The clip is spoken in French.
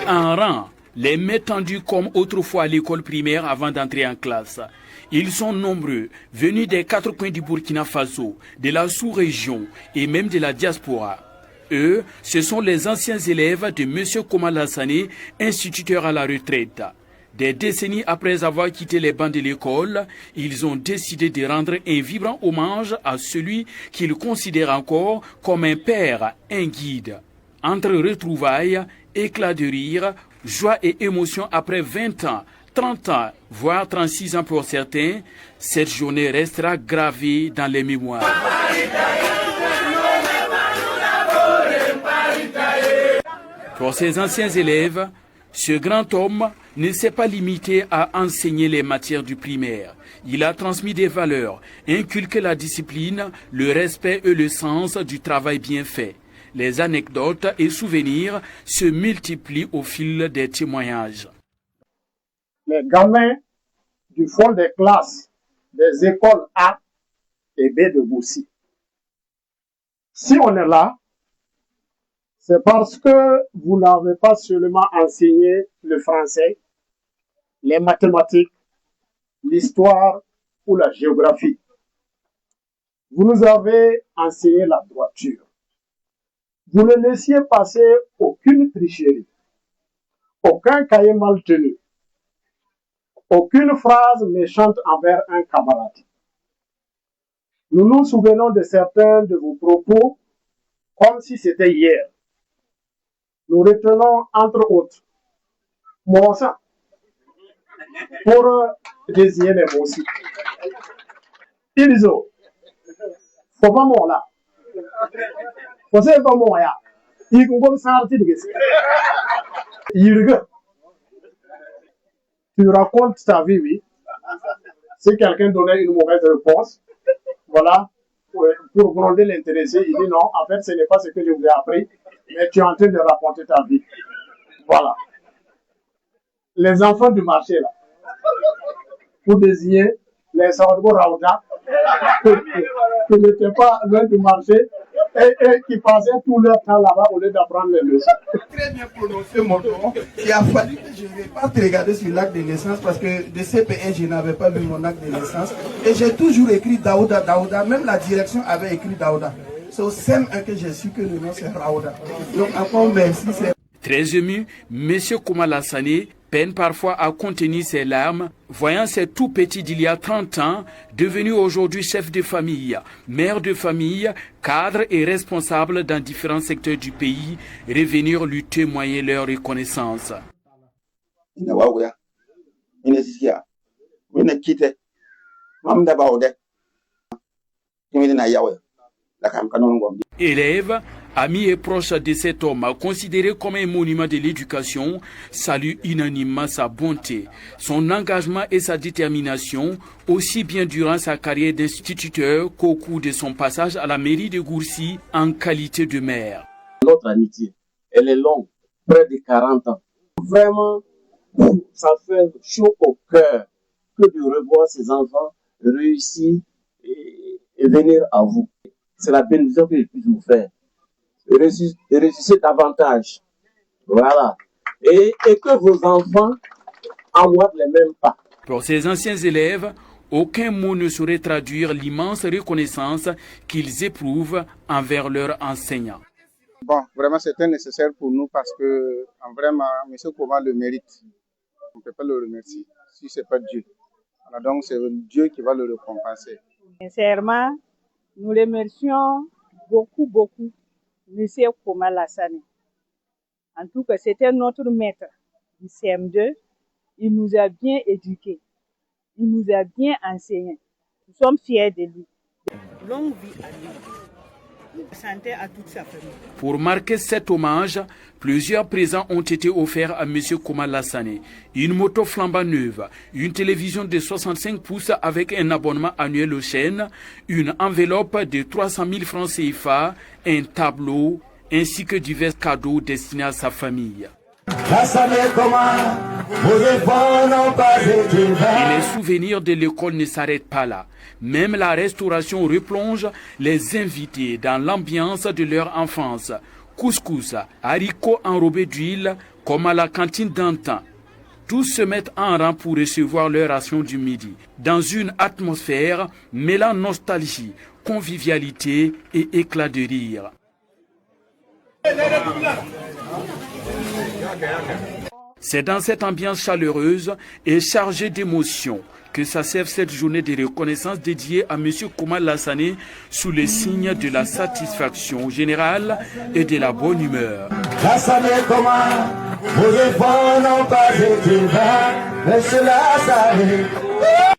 en rang, les mains tendues comme autrefois à l'école primaire avant d'entrer en classe. Ils sont nombreux, venus des quatre coins du Burkina Faso, de la sous-région et même de la diaspora. Eux, ce sont les anciens élèves de M. Koma Lassane, instituteur à la retraite. Des décennies après avoir quitté les bancs de l'école, ils ont décidé de rendre un vibrant hommage à celui qu'ils considèrent encore comme un père, un guide. Entre retrouvailles, éclats de rire, joie et émotion après 20 ans, 30 ans, voire 36 ans pour certains, cette journée restera gravée dans les mémoires. Pour ces anciens élèves, ce grand homme ne s'est pas limité à enseigner les matières du primaire. Il a transmis des valeurs, inculqué la discipline, le respect et le sens du travail bien fait. Les anecdotes et souvenirs se multiplient au fil des témoignages. Les gamins du fond des classes des écoles A et B de Boussi. Si on est là, c'est parce que vous n'avez pas seulement enseigné le français, les mathématiques, l'histoire ou la géographie. Vous nous avez enseigné la droiture. Vous ne laissiez passer aucune tricherie, aucun cahier mal tenu, aucune phrase méchante envers un camarade. Nous nous souvenons de certains de vos propos comme si c'était hier. Nous retenons entre autres mon sang pour désigner les mots aussi. Ils ont faut pas mon là. Faut pas mon ya. Ils vont sortir de tu racontes ta vie, oui. Si quelqu'un donnait une mauvaise réponse, voilà, pour gronder l'intéressé, il dit non, en fait, ce n'est pas ce que je vous ai appris, mais tu es en train de raconter ta vie. Voilà. Les enfants du marché, là, pour désigner les Saoudou Raouda, qui n'étaient pas loin du marché, et qui passaient tout leur temps là-bas au lieu d'apprendre les leçons. Très bien prononcé mon nom. Il a fallu que je ne vais pas te regarder sur l'acte de naissance parce que de CP1, je n'avais pas vu mon acte de naissance. Et j'ai toujours écrit Daouda, Daouda. Même la direction avait écrit Daouda. C'est au CM1 que j'ai su que le nom c'est Raouda. Donc encore merci. Très ému, M. Koma Lassane peine parfois à contenir ses larmes, voyant ses tout petits d'il y a 30 ans, devenus aujourd'hui chef de famille, mère de famille, cadre et responsable dans différents secteurs du pays, revenir lui témoigner leur reconnaissance. Élèves, amis et proches de cet homme, considéré comme un monument de l'éducation, saluent unanimement sa bonté, son engagement et sa détermination, aussi bien durant sa carrière d'instituteur qu'au cours de son passage à la mairie de Gourcy en qualité de maire. Notre amitié, elle est longue, près de 40 ans. Vraiment, ça fait chaud au cœur que de revoir ces enfants réussir et venir à vous. C'est la bénédiction que je puisse vous faire. Réussissez davantage. Voilà. Et que vos enfants envoient les mêmes pas. Pour ces anciens élèves, aucun mot ne saurait traduire l'immense reconnaissance qu'ils éprouvent envers leurs enseignants. Bon, vraiment c'était nécessaire pour nous parce que vraiment, M. Koma le mérite. On ne peut pas le remercier si ce n'est pas Dieu. Alors donc c'est Dieu qui va le récompenser. Sincèrement, nous remercions beaucoup M. Koma Lassane. En tout cas, c'était notre maître du CM2. Il nous a bien éduqués. Il nous a bien enseignés. Nous sommes fiers de lui. Longue vie à lui. Santé à toute sa famille. Pour marquer cet hommage, plusieurs présents ont été offerts à M. Koma Lassane. Une moto flambant neuve, une télévision de 65 pouces avec un abonnement annuel aux chaînes, une enveloppe de 300 000 francs CFA, un tableau, ainsi que divers cadeaux destinés à sa famille. Et les souvenirs de l'école ne s'arrêtent pas là. Même la restauration replonge les invités dans l'ambiance de leur enfance. Couscous, haricots enrobés d'huile, comme à la cantine d'antan. Tous se mettent en rang pour recevoir leur ration du midi, dans une atmosphère mêlant nostalgie, convivialité et éclat de rire. C'est dans cette ambiance chaleureuse et chargée d'émotions que s'achève cette journée de reconnaissance dédiée à M. Kouma Lassane sous le signe de la satisfaction générale et de la bonne humeur. Lassane Kouma, vos efforts n'ont pas été vains, mais cela s'arrête.